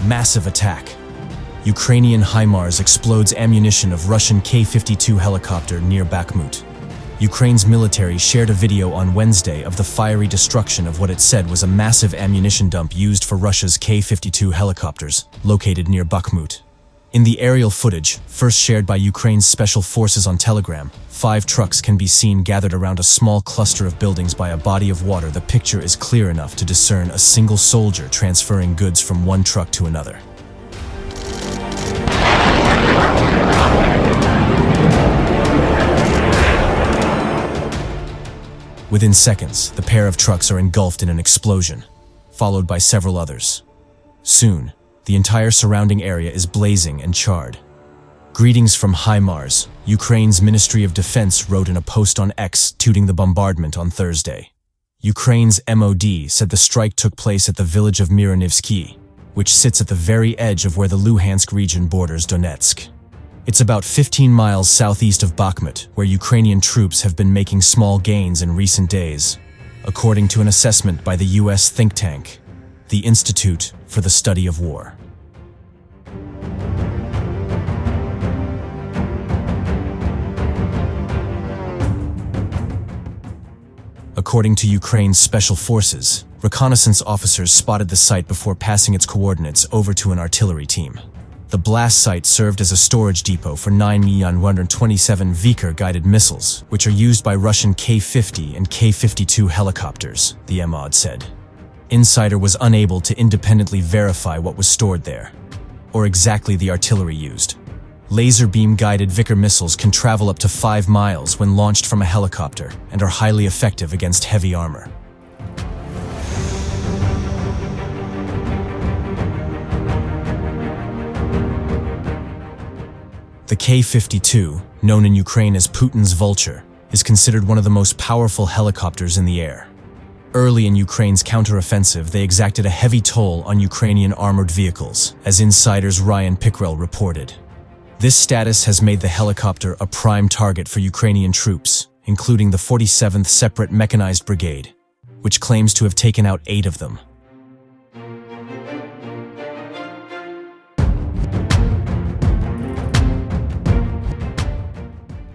Massive attack. Ukrainian HIMARS explodes ammunition of Russian Ka-52 helicopter near Bakhmut. Ukraine's military shared a video on Wednesday of the fiery destruction of what it said was a massive ammunition dump used for Russia's Ka-52 helicopters, located near Bakhmut. In the aerial footage, first shared by Ukraine's special forces on Telegram, 5 trucks can be seen gathered around a small cluster of buildings by a body of water. The picture is clear enough to discern a single soldier transferring goods from one truck to another. Within seconds, the pair of trucks are engulfed in an explosion, followed by several others. Soon, the entire surrounding area is blazing and charred. Greetings from HIMARS, Ukraine's Ministry of Defense wrote in a post on X tooting the bombardment on Thursday. Ukraine's MOD said the strike took place at the village of Mironivsky, which sits at the very edge of where the Luhansk region borders Donetsk. It's about 15 miles southeast of Bakhmut, where Ukrainian troops have been making small gains in recent days, according to an assessment by the US think tank, the Institute for the Study of War. According to Ukraine's special forces, reconnaissance officers spotted the site before passing its coordinates over to an artillery team. The blast site served as a storage depot for 9 Mi-127 Viker-guided missiles, which are used by Russian Ka-50 and Ka-52 helicopters, the MOD said. Insider was unable to independently verify what was stored there, or exactly the artillery used. Laser beam-guided Viker missiles can travel up to 5 miles when launched from a helicopter and are highly effective against heavy armor. The Ka-52, known in Ukraine as Putin's Vulture, is considered one of the most powerful helicopters in the air. Early in Ukraine's counteroffensive, they exacted a heavy toll on Ukrainian armored vehicles, as insiders Ryan Pickrell reported. This status has made the helicopter a prime target for Ukrainian troops, including the 47th Separate Mechanized Brigade, which claims to have taken out 8 of them.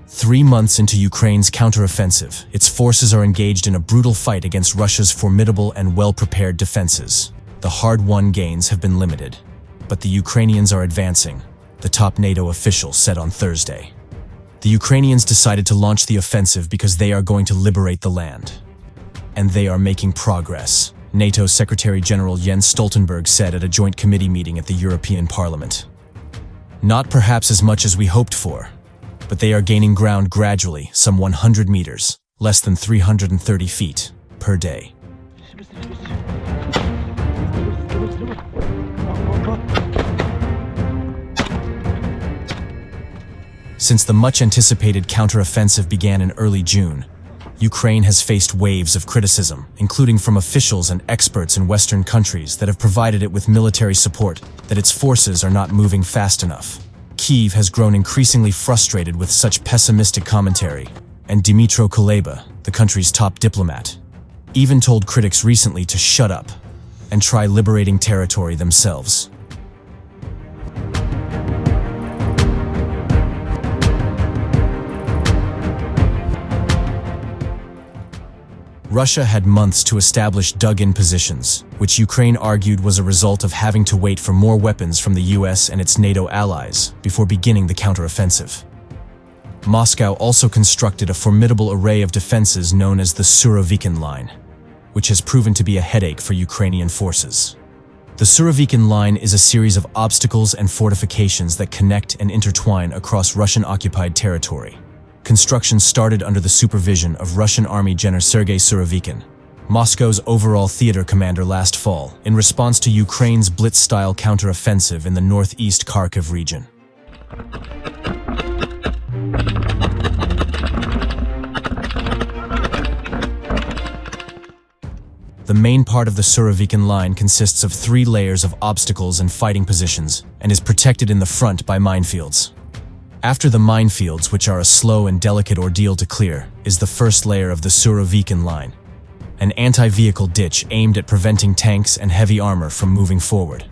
Three months into Ukraine's counteroffensive, its forces are engaged in a brutal fight against Russia's formidable and well-prepared defenses. The hard-won gains have been limited, but the Ukrainians are advancing, the top NATO official said on Thursday. The Ukrainians decided to launch the offensive because they are going to liberate the land. And they are making progress, NATO Secretary General Jens Stoltenberg said at a joint committee meeting at the European Parliament. Not perhaps as much as we hoped for, but they are gaining ground gradually, some 100 meters, less than 330 feet, per day. Since the much-anticipated counteroffensive began in early June, Ukraine has faced waves of criticism, including from officials and experts in Western countries that have provided it with military support, that its forces are not moving fast enough. Kyiv has grown increasingly frustrated with such pessimistic commentary, and Dmytro Kuleba, the country's top diplomat, even told critics recently to shut up and try liberating territory themselves. Russia had months to establish dug-in positions, which Ukraine argued was a result of having to wait for more weapons from the US and its NATO allies before beginning the counteroffensive. Moscow also constructed a formidable array of defenses known as the Surovikin Line, which has proven to be a headache for Ukrainian forces. The Surovikin Line is a series of obstacles and fortifications that connect and intertwine across Russian-occupied territory. Construction started under the supervision of Russian Army General Sergei Surovikin, Moscow's overall theater commander last fall, in response to Ukraine's Blitz-style counteroffensive in the northeast Kharkiv region. The main part of the Surovikin Line consists of 3 layers of obstacles and fighting positions, and is protected in the front by minefields. After the minefields, which are a slow and delicate ordeal to clear, is the first layer of the Surovikin Line, an anti-vehicle ditch aimed at preventing tanks and heavy armor from moving forward.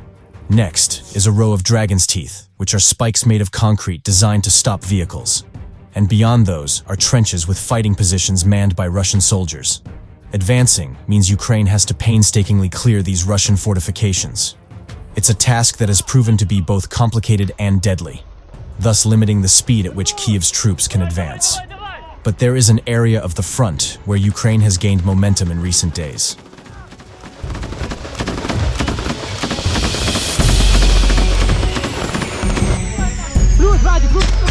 Next is a row of dragon's teeth, which are spikes made of concrete designed to stop vehicles. And beyond those are trenches with fighting positions manned by Russian soldiers. Advancing means Ukraine has to painstakingly clear these Russian fortifications. It's a task that has proven to be both complicated and deadly, thus limiting the speed at which Kyiv's troops can advance. But there is an area of the front where Ukraine has gained momentum in recent days. Плюс, Вадик, плюс!